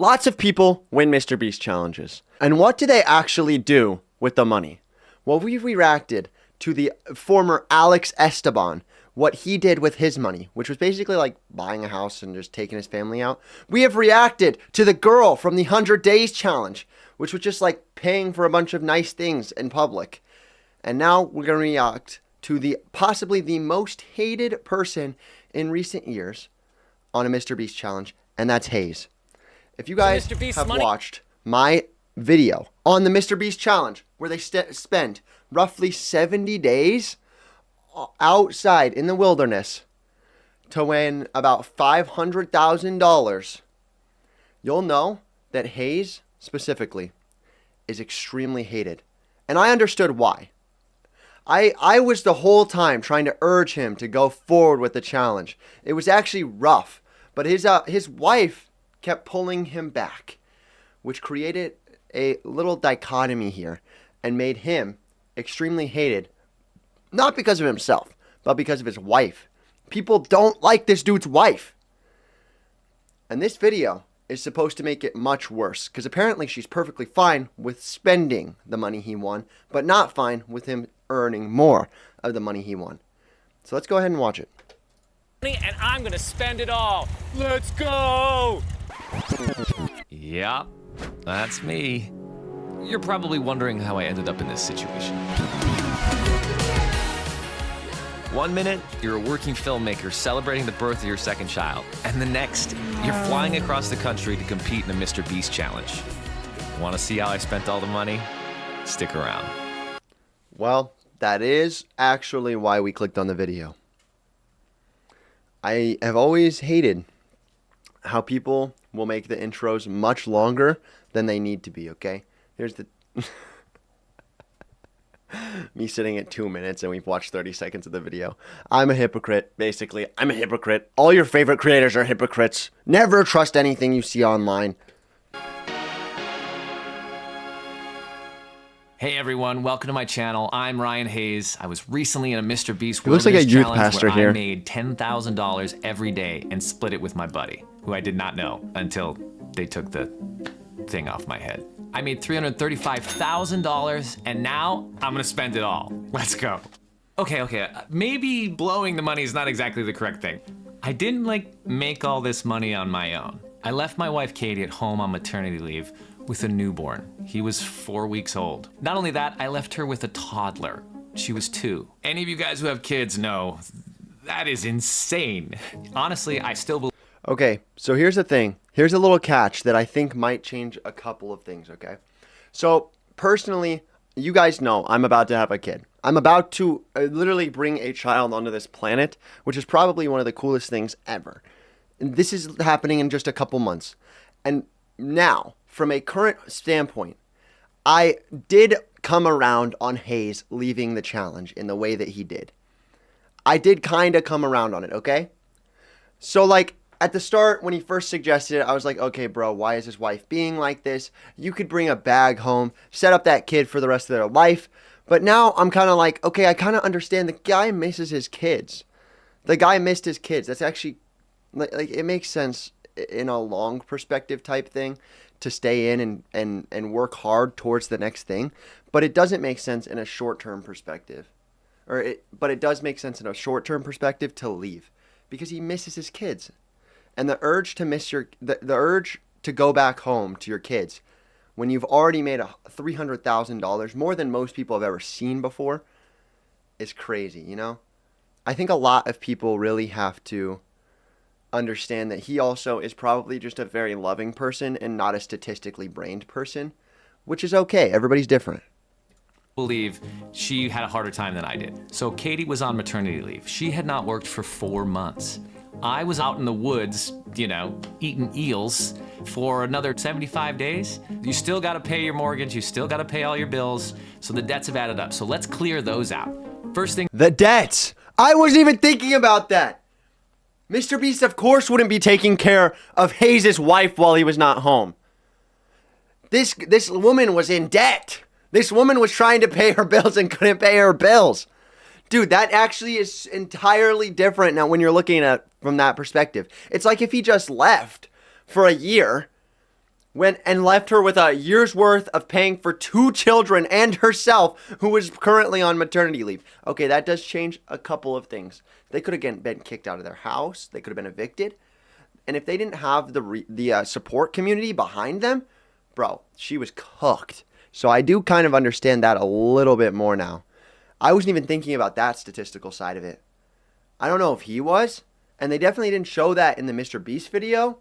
Lots of people win Mr. Beast challenges. And what do they actually do with the money? Well, we've reacted to the former Alex Esteban, what he did with his money, which was basically like buying a house and just taking his family out. We have reacted to the girl from the 100 Days challenge, which was just like paying for a bunch of nice things in public. And now we're going to react to the possibly the most hated person in recent years on a Mr. Beast challenge, and that's Hayes. If you guys have watched my video on the Mr. Beast challenge, where they spend roughly 70 days outside in the wilderness to win about $500,000, you'll know that Hayes specifically is extremely hated. And I understood why. I was the whole time trying to urge him to go forward with the challenge. It was actually rough, but his wife kept pulling him back, which created a little dichotomy here and made him extremely hated, not because of himself, but because of his wife. People don't like this dude's wife. And this video is supposed to make it much worse, because apparently she's perfectly fine with spending the money he won, but not fine with him earning more of the money he won. So let's go ahead and watch it. And I'm gonna spend it all. Let's go! Yeah, that's me. You're probably wondering how I ended up in this situation. 1 minute, you're a working filmmaker celebrating the birth of your second child. And the next, you're flying across the country to compete in a Mr. Beast challenge. Want to see how I spent all the money? Stick around. Well, that is actually why we clicked on the video. I have always hated how people will make the intros much longer than they need to be, okay? Here's the... Me sitting at 2 minutes and we've watched 30 seconds of the video. I'm a hypocrite, basically. I'm a hypocrite. All your favorite creators are hypocrites. Never trust anything you see online. Hey everyone, welcome to my channel. I'm Ryan Hayes. I was recently in a Mr. Beast He looks like a youth challenge pastor where here. I made $10,000 every day and split it with my buddy, who I did not know until they took the thing off my head. I made $335,000 and now I'm gonna spend it all. Let's go. Okay, maybe blowing the money is not exactly the correct thing. I didn't make all this money on my own. I left my wife Katie at home on maternity leave with a newborn. He was 4 weeks old. Not only that, I left her with a toddler. She was 2. Any of you guys who have kids know that is insane. Honestly, I still believe. Okay, so here's the thing. Here's a little catch that I think might change a couple of things, okay? So, personally, you guys know I'm about to have a kid. I'm about to literally bring a child onto this planet, which is probably one of the coolest things ever. And this is happening in just a couple months. And now, from a current standpoint, I did come around on Hayes leaving the challenge in the way that he did. I did kind of come around on it, okay? So, at the start, when he first suggested it, I was like, okay, bro, why is his wife being like this? You could bring a bag home, set up that kid for the rest of their life. But now I'm kind of like, okay, I kind of understand. The guy misses his kids. The guy missed his kids. That's actually, it makes sense in a long perspective type thing to stay in and work hard towards the next thing. But it doesn't make sense in a short-term perspective. But it does make sense in a short-term perspective to leave because he misses his kids. And the urge to the urge to go back home to your kids when you've already made $300,000, more than most people have ever seen before, is crazy, you know? I think a lot of people really have to understand that he also is probably just a very loving person and not a statistically brained person, which is okay. Everybody's different. Believe she had a harder time than I did. So Katie was on maternity leave. She had not worked for 4 months. I was out in the woods, eating eels for another 75 days. You still gotta pay your mortgage, you still gotta pay all your bills, so the debts have added up. So let's clear those out. First thing. The debts! I wasn't even thinking about that! Mr. Beast, of course, wouldn't be taking care of Hayes' wife while he was not home. This woman was in debt. This woman was trying to pay her bills and couldn't pay her bills. Dude, that actually is entirely different now when you're looking at it from that perspective. It's like if he just left for a year went and left her with a year's worth of paying for 2 children and herself, who was currently on maternity leave. Okay, that does change a couple of things. They could have been kicked out of their house. They could have been evicted. And if they didn't have the support community behind them, bro, she was cooked. So I do kind of understand that a little bit more now. I wasn't even thinking about that statistical side of it. I don't know if he was. And they definitely didn't show that in the Mr. Beast video.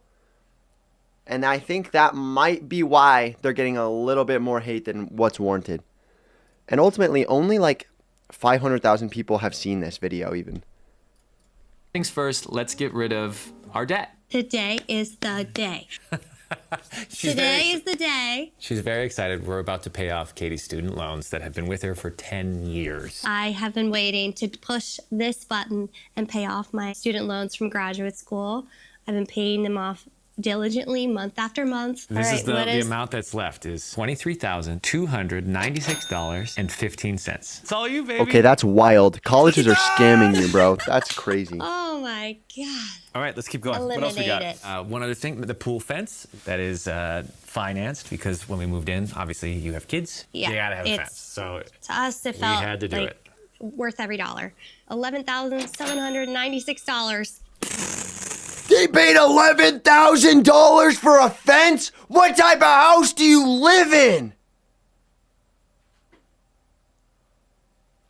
And I think that might be why they're getting a little bit more hate than what's warranted. And ultimately, only like 500,000 people have seen this video even. Things first, let's get rid of our debt. Today is the day. Today is the day. She's very excited. We're about to pay off Katie's student loans that have been with her for 10 years. I have been waiting to push this button and pay off my student loans from graduate school. I've been paying them off diligently month after month. This is the amount that's left is $23,296.15. It's all you, baby. Okay, that's wild. Colleges are scamming you, bro. That's crazy. Oh my God. All right, let's keep going. What else we got? One other thing, the pool fence that is financed because when we moved in, obviously you have kids. Yeah, you gotta have a fence. So to us, it felt had to do like worth every dollar. $11,796. They paid $11,000 for a fence? What type of house do you live in?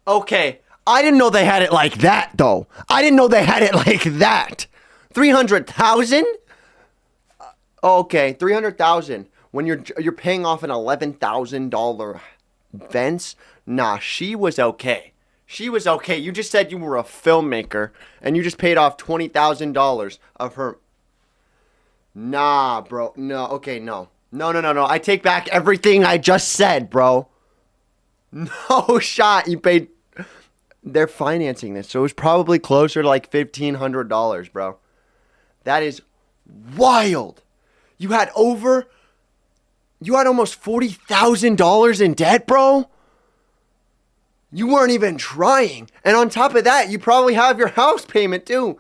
Okay, I didn't know they had it like that, though. I didn't know they had it like that. 300,000? Okay, 300,000. When you're paying off an $11,000 fence? Nah, she was okay. She was okay. You just said you were a filmmaker and you just paid off $20,000 of her. Nah, bro. No. Okay, no. No. I take back everything I just said, bro. No shot. You paid. They're financing this, so it was probably closer to like $1,500, bro. That is wild. You had almost $40,000 in debt, bro. You weren't even trying. And on top of that, you probably have your house payment too.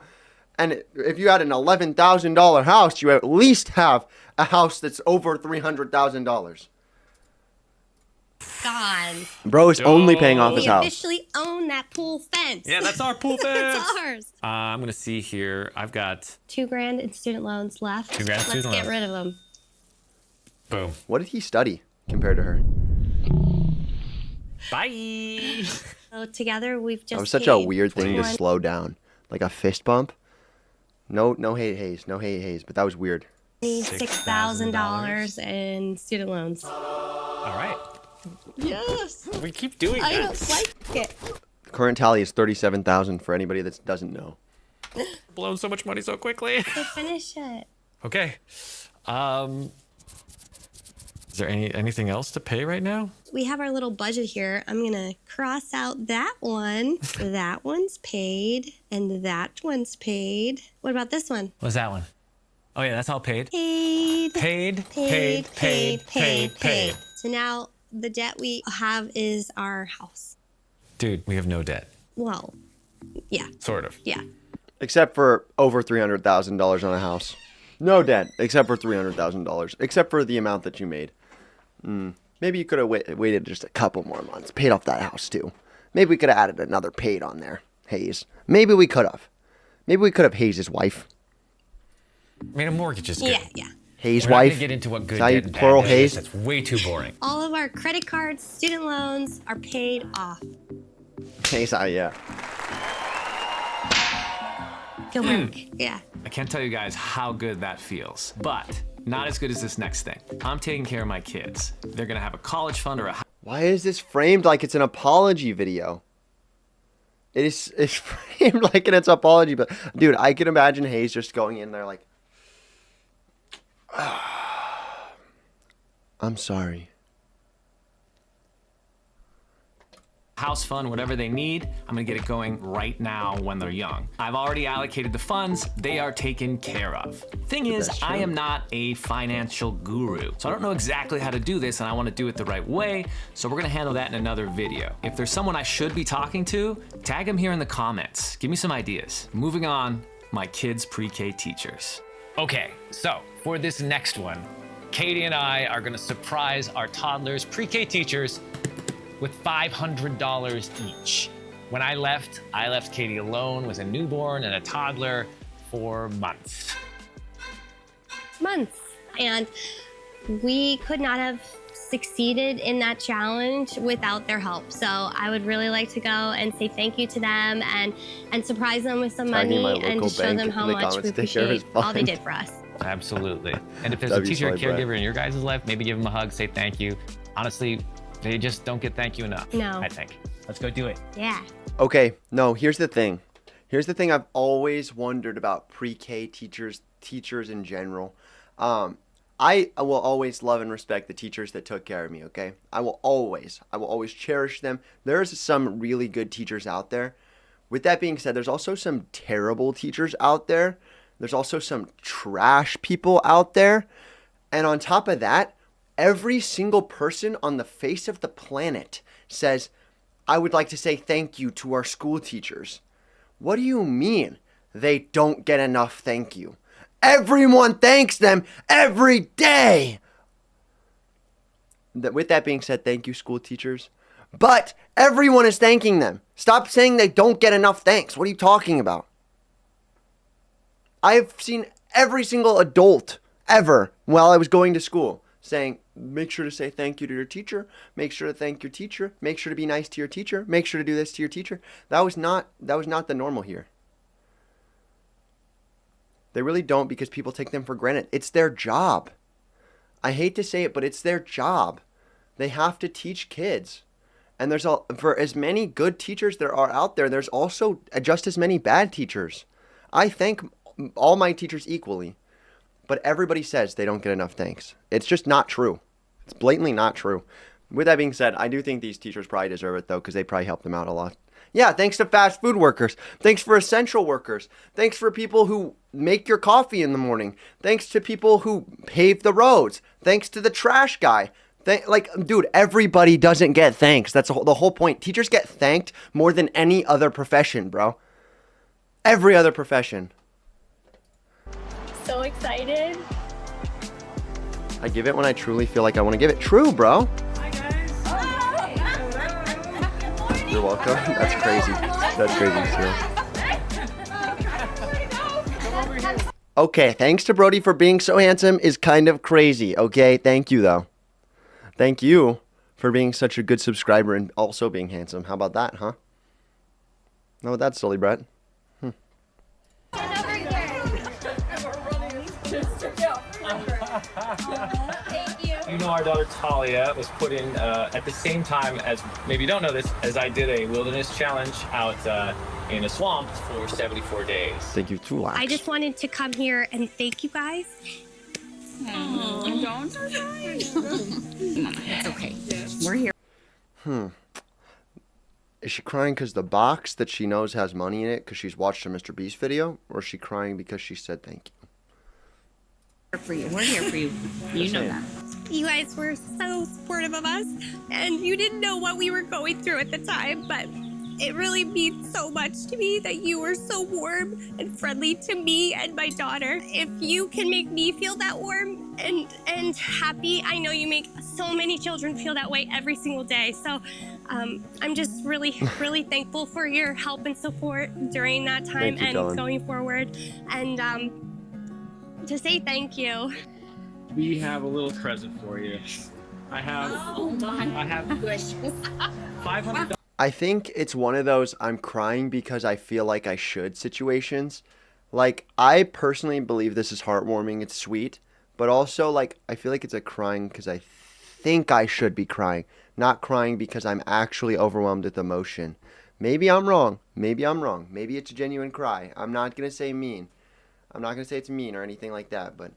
And if you had an $11,000 house, you at least have a house that's over $300,000. Gone. Bro is only paying off his house. We officially own that pool fence. yeah, that's our pool fence. It's ours. I'm gonna see here. I've got $2,000 in student loans left. $2,000 in Let's student get loans. rid of them. Boom. What did he study compared to her? Bye. So together we've just That was such a paid weird thing to 21 slow down. Like a fist bump. No hate haze. No hate haze. But that was weird. $6,000 in student loans. All right. Yes. We keep doing I that. don't like it. The current tally is $37,000 for anybody that doesn't know. Blown so much money so quickly. So finish it. Okay. Is there anything else to pay right now? We have our little budget here. I'm going to cross out that one. That one's paid. And that one's paid. What about this one? What's that one? Oh yeah, that's all paid. Paid. Paid. So now the debt we have is our house. Dude, we have no debt. Well, yeah. Sort of. Yeah. Except for over $300,000 on a house. No debt, except for $300,000. Except for the amount that you made. Maybe you could have waited just a couple more months. Paid off that house too. Maybe we could have added another paid on there. Hayes. Maybe we could have. Maybe we could have Hayes' wife. I mean, a mortgage is good. Yeah. Hayes' We're not wife. gonna get into what good Is that debt and bad plural debt Hayes? is. That's way too boring. All of our credit cards, student loans are paid off. Hayes, yeah. Good work. Yeah. I can't tell you guys how good that feels, but not as good as this next thing. I'm taking care of my kids. They're gonna have a college fund or a Why is this framed like it's an apology video? It's framed like it's an apology, but dude, I can imagine Hayes just going in there like, I'm sorry. house fund, whatever they need. I'm gonna get it going right now when they're young. I've already allocated the funds. They are taken care of. Thing is, I am not a financial guru, so I don't know exactly how to do this, and I wanna do it the right way, so we're gonna handle that in another video. If there's someone I should be talking to, tag them here in the comments. Give me some ideas. Moving on, my kids' pre-K teachers. Okay, so for this next one, Katie and I are gonna surprise our toddlers, pre-K teachers, with $500 each. When I left Katie alone with a newborn and a toddler for months. And we could not have succeeded in that challenge without their help. So I would really like to go and say thank you to them and surprise them with some Tagging my money and local to show bank them how in the much we comments, take care of his appreciate all they fund. did for us. Absolutely. And if there's That'd a be teacher or solid, Brett. caregiver in your guys' life, maybe give them a hug, say thank you. Honestly, they just don't get thank you enough, No. I think. Let's go do it. Yeah. Okay, no, here's the thing. Here's the thing I've always wondered about pre-K teachers in general. I will always love and respect the teachers that took care of me, okay? I will always cherish them. There's some really good teachers out there. With that being said, there's also some terrible teachers out there. There's also some trash people out there. And on top of that, every single person on the face of the planet says, I would like to say thank you to our school teachers. What do you mean they don't get enough thank you? Everyone thanks them every day. With that being said, thank you, school teachers. But everyone is thanking them. Stop saying they don't get enough thanks. What are you talking about? I've seen every single adult ever while I was going to school saying, make sure to say thank you to your teacher. Make sure to thank your teacher. Make sure to be nice to your teacher. Make sure to do this to your teacher. That was not the normal here. They really don't, because people take them for granted. It's their job. I hate to say it, but it's their job. They have to teach kids. And for as many good teachers there are out there, there's also just as many bad teachers. I thank all my teachers equally, but everybody says they don't get enough thanks. It's just not true. It's blatantly not true. With that being said, I do think these teachers probably deserve it, though, because they probably help them out a lot. Yeah, thanks to fast food workers. Thanks for essential workers. Thanks for people who make your coffee in the morning. Thanks to people who pave the roads. Thanks to the trash guy. Dude, everybody doesn't get thanks. That's the whole point. Teachers get thanked more than any other profession, bro. Every other profession. So excited. I give it when I truly feel like I want to give it. True, bro. You're welcome. That's crazy. That's crazy, too. Okay, thanks to Brody for being so handsome is kind of crazy. Okay, thank you, though. Thank you for being such a good subscriber and also being handsome. How about that, huh? How about that, silly Brett? You know, our daughter Talia was put in at the same time as, maybe you don't know this, as I did a wilderness challenge out in a swamp for 74 days. Thank you, too, Lax. I just wanted to come here and thank you guys. Don't cry. It's okay. We're here. Is she crying because the box that she knows has money in it because she's watched a Mr. Beast video? Or is she crying because she said thank you? For you. We're here for you. You know that. You guys were so supportive of us, and you didn't know what we were going through at the time, but it really means so much to me that you were so warm and friendly to me and my daughter. If you can make me feel that warm and happy, I know you make so many children feel that way every single day. So I'm just really thankful for your help and support during that time and going forward. And to say thank you. We have a little present for you. I have $500. I think it's one of those I'm crying because I feel like I should situations. Like, I personally believe this is heartwarming. It's sweet. But also, like, I feel like it's a crying because I think I should be crying. Not crying because I'm actually overwhelmed with emotion. Maybe I'm wrong. Maybe it's a genuine cry. I'm not going to say mean. I'm not going to say it's mean or anything like that. But,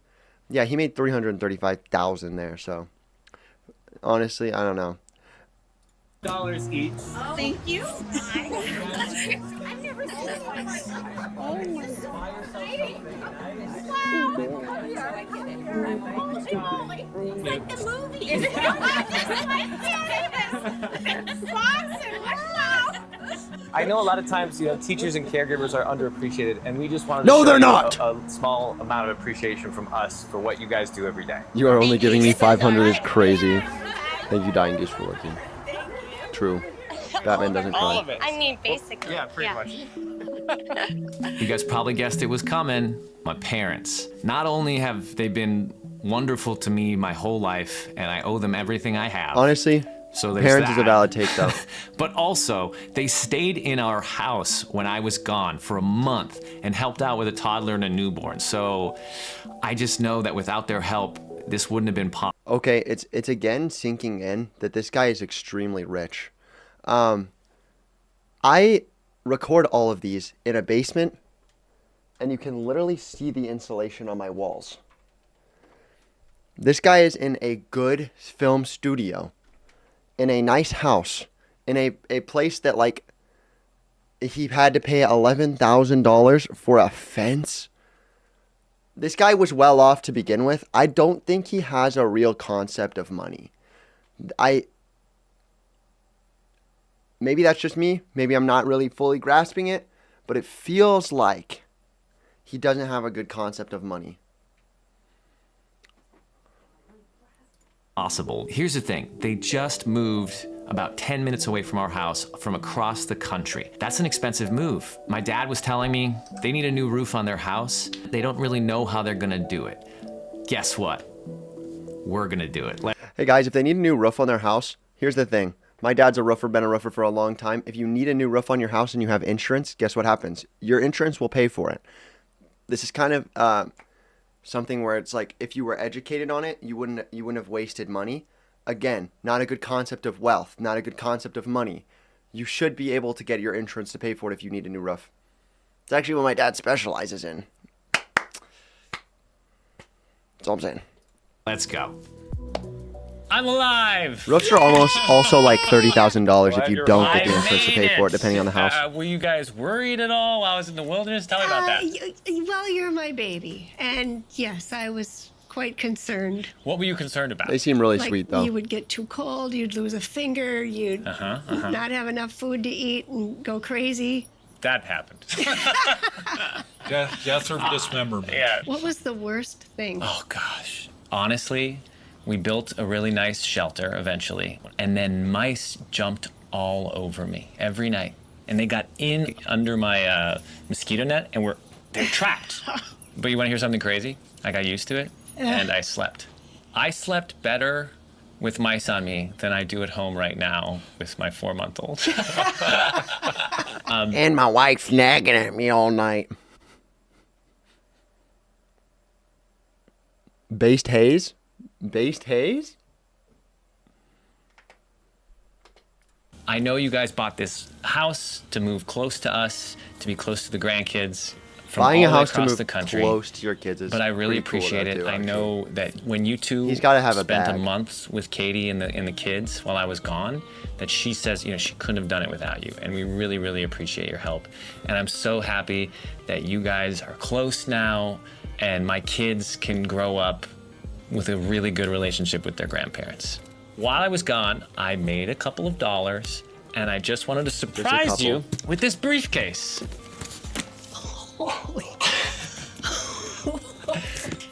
yeah, he made $335,000 there. So, honestly, I don't know. $1 each. Oh, thank you. I've never seen it. Oh my God. Wow. It's like the movie. Is it? Boston. Wow. I know a lot of times, teachers and caregivers are underappreciated, and we just wanted to No, show they're you not. a small amount of appreciation from us for what you guys do every day. You are only giving me 500 is crazy. Thank you, Dying Goose, for looking. True. Batman doesn't All cry. of it. I mean, basically. Yeah, pretty much. You guys probably guessed it was coming. My parents. Not only have they been wonderful to me my whole life, and I owe them everything I have. Honestly, So there's parents is a that. valid take, though. But also, they stayed in our house when I was gone for a month and helped out with a toddler and a newborn. So I just know that without their help, this wouldn't have been possible. Okay, it's again sinking in that this guy is extremely rich. I record all of these in a basement, and you can literally see the insulation on my walls. This guy is in a good film studio, in a nice house, in a place that, like, he had to pay $11,000 for a fence. This guy was well off to begin with. I don't think he has a real concept of money. Maybe that's just me. Maybe I'm not really fully grasping it, but it feels like he doesn't have a good concept of money. Here's the thing. They just moved about 10 minutes away from our house from across the country. That's an expensive move. My dad was telling me they need a new roof on their house. They don't really know how they're gonna do it. Guess what? We're gonna do it. Hey guys, if they need a new roof on their house, here's the thing. My dad's a roofer, been a roofer for a long time. If you need a new roof on your house and you have insurance, guess what happens? Your insurance will pay for it. This is kind of something where it's like, if you were educated on it, you wouldn't have wasted money. Again, not a good concept of wealth, not a good concept of money. You should be able to get your insurance to pay for it if you need a new roof. It's actually what my dad specializes in. That's all I'm saying. Let's go. I'm alive! Roofs are almost also like $30,000 if you don't get the I insurance to made pay for it, it. depending on the house. Were you guys worried at all while I was in the wilderness? Tell me about that. Well, you're my baby. And yes, I was quite concerned. What were you concerned about? They seem really Like, sweet, though. you would get too cold, you'd lose a finger, you'd not have enough food to eat and go crazy. That happened. Death or dismemberment. Yeah. What was the worst thing? Oh, gosh. Honestly, we built a really nice shelter eventually, and then mice jumped all over me every night. And they got in under my mosquito net, and they're trapped. But you want to hear something crazy? I got used to it, and I slept. I slept better with mice on me than I do at home right now with my 4-month-old. And my wife's nagging at me all night. Based haze? Based haze? I know you guys bought this house to move close to us, to be close to the grandkids. From Buying a all the way house to across move the country. close to your kids is But I really pretty cool, appreciate though, it. too, I know that when you two He's gotta have a spent a bag. month with Katie and the kids while I was gone, that she says, she couldn't have done it without you. And we really, really appreciate your help. And I'm so happy that you guys are close now and my kids can grow up with a really good relationship with their grandparents. While I was gone, I made a couple of dollars and I just wanted to surprise you with this briefcase. Holy.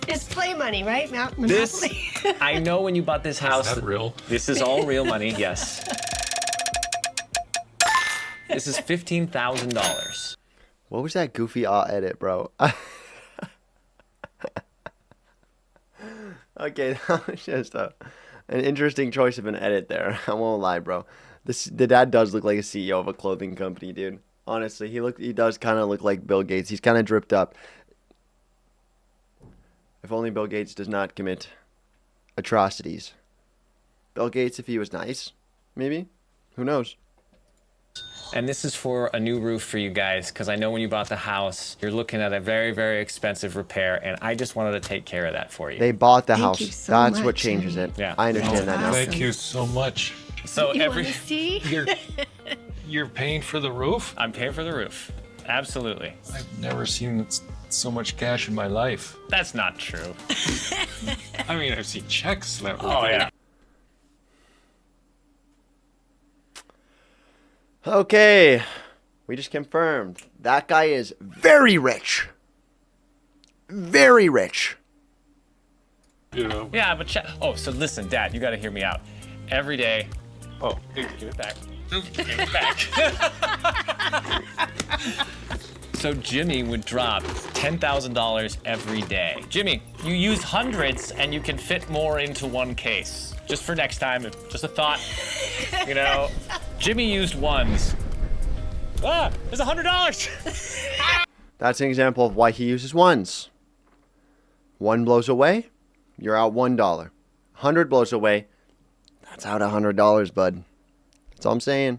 It's play money, right? This, Monopoly. I know when you bought this house. Is that real? This is all real money, yes. This is $15,000. What was that goofy edit, bro? Okay, that was just an interesting choice of an edit there. I won't lie, bro. The dad does look like a CEO of a clothing company, dude. Honestly, he does kind of look like Bill Gates. He's kind of dripped up. If only Bill Gates does not commit atrocities. Bill Gates, if he was nice, maybe. Who knows? And this is for a new roof for you guys, because I know when you bought the house, you're looking at a very, very expensive repair, and I just wanted to take care of that for you. They bought the Thank house. you so That's what much, changes it. Yeah. I understand that now. Thank you so much. So You want to see? You're paying for the roof? I'm paying for the roof. Absolutely. I've never seen so much cash in my life. That's not true. I mean, I've seen checks that Oh, yeah. Okay. We just confirmed that guy is very rich. Very rich. Yeah, but oh, so listen, Dad, you got to hear me out. Every day. Oh, give it back. Give it back. So Jimmy would drop $10,000 every day. Jimmy, you use hundreds and you can fit more into one case. Just for next time, just a thought. You know, Jimmy used ones. Ah, there's $100. That's an example of why he uses ones. One blows away, you're out $1. 100 blows away, that's out $100, bud. That's all I'm saying.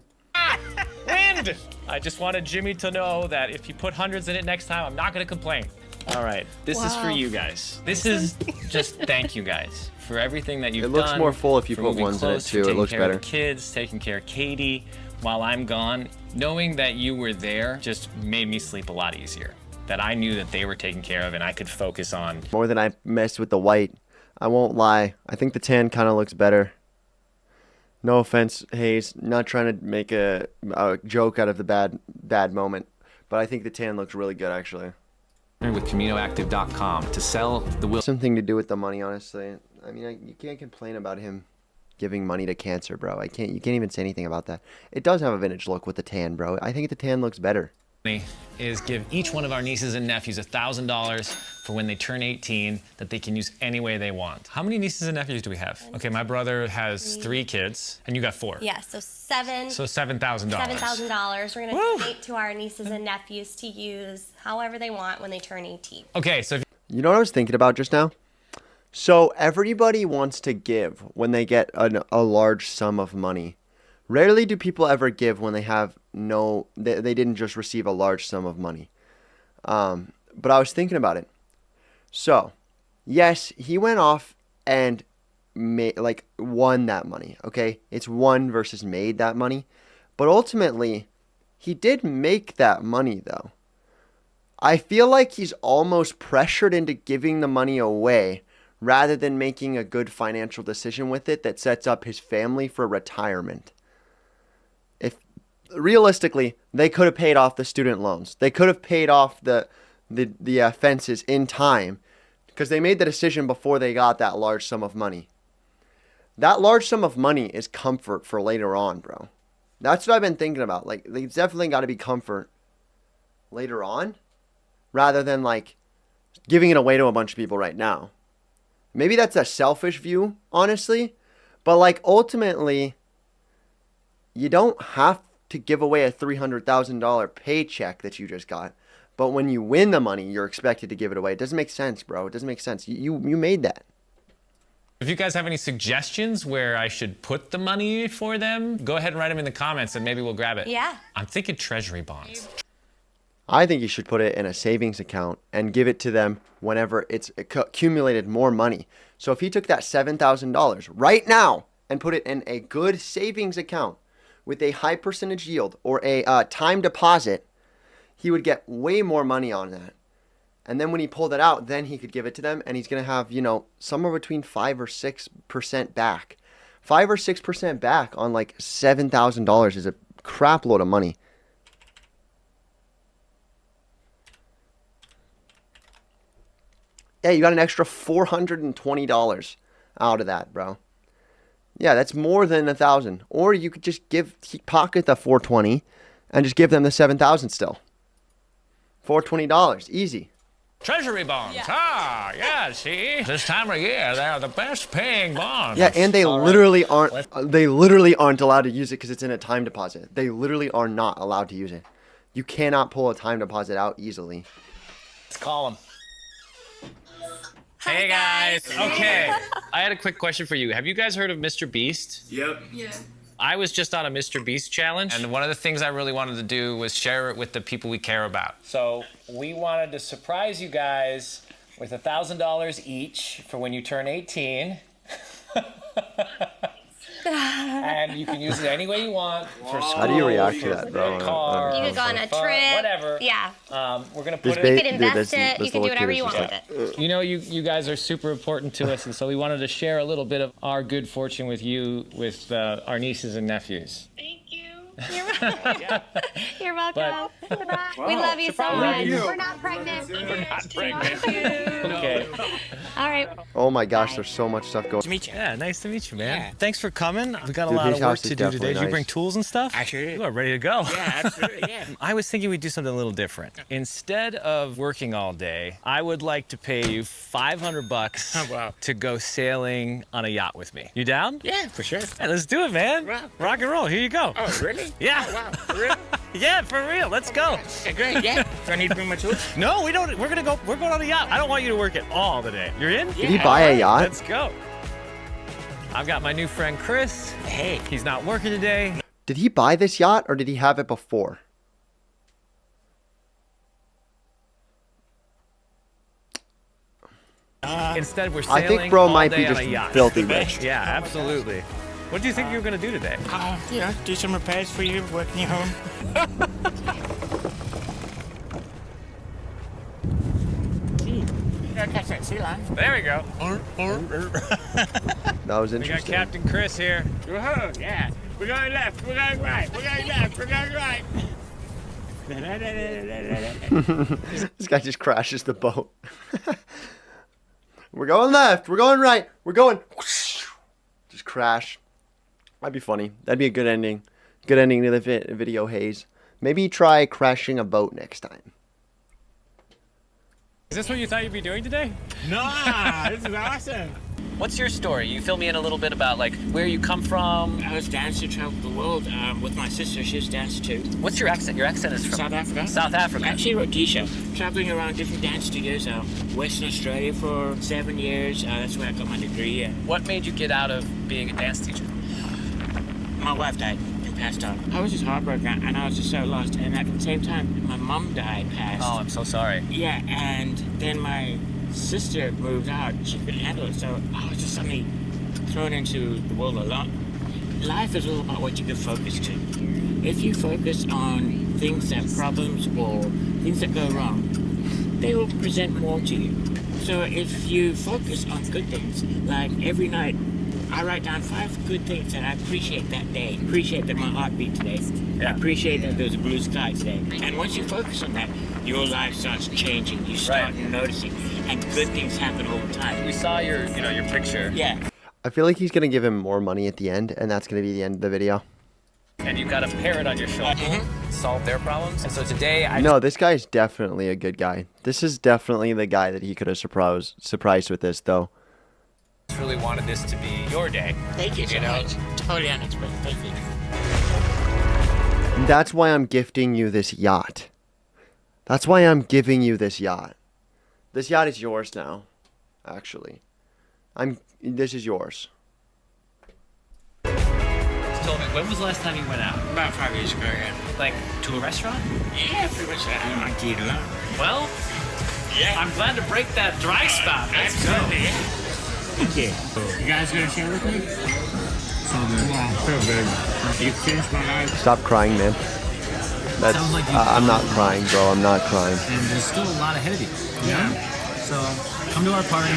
Wind! I just wanted Jimmy to know that if you put hundreds in it next time, I'm not gonna complain. All right, this is for you guys. This is just thank you guys for everything that you've done. It looks more full if you for put moving ones in it close, for too. It taking looks care better. of the kids, taking care of Katie while I'm gone. Knowing that you were there just made me sleep a lot easier. That I knew that they were taken care of and I could focus on. More than I messed with the white. I won't lie. I think the tan kind of looks better. No offense, Hayes. Not trying to make a joke out of the bad moment. But I think the tan looks really good, actually. With CaminoActive.com to sell the will. Something to do with the money, honestly. I mean, you can't complain about him giving money to cancer, bro. You can't even say anything about that. It does have a vintage look with the tan, bro. I think the tan looks better. Is give each one of our nieces and nephews $1,000 for when they turn 18 that they can use any way they want. How many nieces and nephews do we have? Okay, my brother has 3 kids, and you got 4. Yeah, so 7. So $7,000. $7,000. We're gonna donate to our nieces and nephews to use however they want when they turn 18. Okay, so You know what I was thinking about just now? So everybody wants to give when they get a large sum of money. Rarely do people ever give when they have they didn't just receive a large sum of money. But I was thinking about it. So, yes, he went off and won that money, okay? It's won versus made that money. But ultimately, he did make that money, though. I feel like he's almost pressured into giving the money away rather than making a good financial decision with it that sets up his family for retirement. If realistically, they could have paid off the student loans. They could have paid off the fences in time because they made the decision before they got that large sum of money. That large sum of money is comfort for later on, bro. That's what I've been thinking about. Like, it's definitely got to be comfort later on rather than like giving it away to a bunch of people right now. Maybe that's a selfish view, honestly, but like ultimately, you don't have to give away a $300,000 paycheck that you just got. But when you win the money, you're expected to give it away. It doesn't make sense, bro. It doesn't make sense. You made that. if you guys have any suggestions where I should put the money for them, go ahead and write them in the comments and maybe we'll grab it. Yeah. I'm thinking treasury bonds. I think you should put it in a savings account and give it to them whenever it's accumulated more money. So if he took that $7,000 right now and put it in a good savings account with a high percentage yield or a time deposit, he would get way more money on that. And then when he pulled it out, then he could give it to them, and he's going to have, somewhere between 5 or 6% back. 5 or 6% back on like $7,000 is a crap load of money. Yeah, you got an extra $420 out of that, bro. Yeah, that's more than $1,000. Or you could just pocket the $420 and just give them the $7,000 still. $420, easy. Treasury bonds. Yeah. Ah, yeah, see? This time of year, they're the best paying bonds. Yeah, and they literally aren't allowed to use it because it's in a time deposit. They literally are not allowed to use it. You cannot pull a time deposit out easily. Let's call them. Hey guys. Okay. I had a quick question for you. Have you guys heard of Mr. Beast? Yep. Yeah. I was just on a Mr. Beast challenge, and one of the things I really wanted to do was share it with the people we care about. So we wanted to surprise you guys with $1,000 each for when you turn 18. And you can use it any way you want for school. How do you react to that, bro? Car, You could go on a fun, trip. whatever. Yeah. We're gonna put You it. could invest it. You can do whatever you want with it. You know, you guys are super important to us, and so we wanted to share a little bit of our good fortune with you, with our nieces and nephews. Thank you. You're welcome. We love you so much. We're not pregnant. We're not pregnant. Okay. All right. Oh my gosh, there's so much stuff going. Yeah, nice to meet you, man. Yeah. Thanks for coming. We got a Dude, lot his of work house is to do today. definitely Did you bring nice. tools and stuff? I sure did. You are ready to go. Yeah, absolutely, yeah. I was thinking we'd do something a little different. Instead of working all day, I would like to pay you $500 Oh, wow. to go sailing on a yacht with me. You down? Yeah, for sure. Yeah, let's do it, man. Wow. Rock and roll. Here you go. Oh, really? Yeah. Oh, wow. For real? Yeah, for real. Let's go. Okay, great, yeah. Do I need to bring my tools? No, we don't. We're gonna go. We're going on a yacht. I don't want you to work it all the day. You're in? Did he buy a yacht? Let's go. I've got my new friend Chris. Hey. He's not working today. Did he buy this yacht or did he have it before? Instead, we're I sailing think bro all might day be on just a yacht. filthy rich. Yeah, absolutely. What do you think you were gonna do today? You know, do some repairs for you, work in your home. You gotta catch that sea lion. There we go. That was We got interesting. Captain Chris here. Whoa, yeah. We're going left, we're going right, we're going left, we're going right. This guy just crashes the boat. We're going left. We're going right. We're going. Just crash. That'd be funny. That'd be a good ending. Good ending to the video, Hayes. Maybe try crashing a boat next time. Is this what you thought you'd be doing today? Nah, this is awesome. What's your story? You fill me in a little bit about like where you come from. I was dancing travel the world with my sister. She was dancing too. What's your accent? Your accent is from South Africa. South Africa. Actually wrote T-shirt. Traveling around different dance studios. Western Australia for 7 years. That's where I got my degree. What made you get out of being a dance teacher? My wife died and passed on. I was just heartbroken and I was just so lost. And at the same time, my mom died, passed. Oh, I'm so sorry. Yeah, and then my sister moved out. She couldn't handle it, so I was just suddenly thrown into the world alone. Life is all about what you can focus to. If you focus on things that problems or things that go wrong, they will present more to you. So if you focus on good things, like every night, I write down 5 good things that I appreciate that day. Appreciate that my heart beat today. Yeah. I appreciate that there's a blue sky today. And once you focus on that, your life starts changing. You start noticing, and good things happen all the time. We saw your picture. Yeah. I feel like he's going to give him more money at the end, and that's going to be the end of the video. And you've got a parrot on your shoulder. Solve their problems. And so today I No, this guy is definitely a good guy. This is definitely the guy that he could have surprised with this, though. just really wanted this to be your day. Thank you so much. Totally unexpected. Thank you. And that's why I'm gifting you this yacht. That's why I'm giving you this yacht. This yacht is yours now, actually. This is yours. Tell me, when was the last time you went out? About 5 years ago, yeah. Like, to a restaurant? Yeah, pretty much. I don't like to eat alone. Well, Yeah. I'm glad to break that dry spot. Let's go. Absolutely, yeah. Thank you. You guys gonna share with me? So good. Yeah, so good. You finished my life. Stop crying, man. That's, Sounds like I'm not crying, bro. I'm not crying. And there's still a lot ahead of you. Yeah. So come to our party.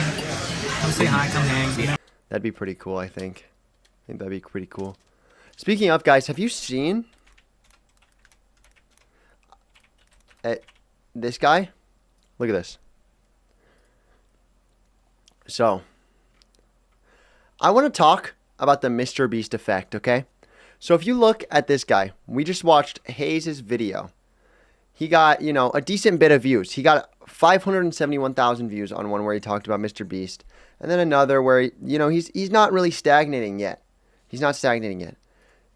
Come say hi. Come hang. You know? That'd be pretty cool, I think. I think that'd be pretty cool. Speaking of, guys, have you seen this guy? Look at this. So, I want to talk about the Mr. Beast effect, okay? So if you look at this guy, we just watched Hayes' video. He got, a decent bit of views. He got 571,000 views on one where he talked about Mr. Beast. And then another where, he's not really stagnating yet. He's not stagnating yet.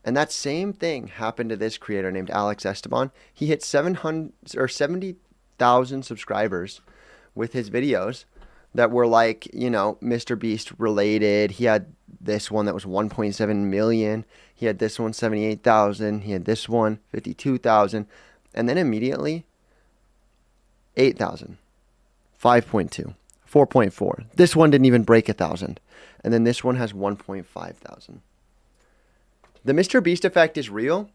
And that same thing happened to this creator named Alex Esteban. He hit 70,000 subscribers with his videos that were like, Mr. Beast related. He had this one that was 1.7 million. He had this one 78,000. He had this one 52,000. And then immediately 8,000, 5.2, 4.4. This one didn't even break 1,000. And then this one has 1.5 thousand. The Mr. Beast effect is real.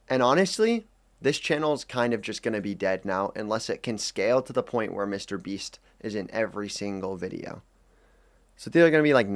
And honestly, this channel is kind of just going to be dead now unless it can scale to the point where Mr. Beast is in every single video. So they're going to be like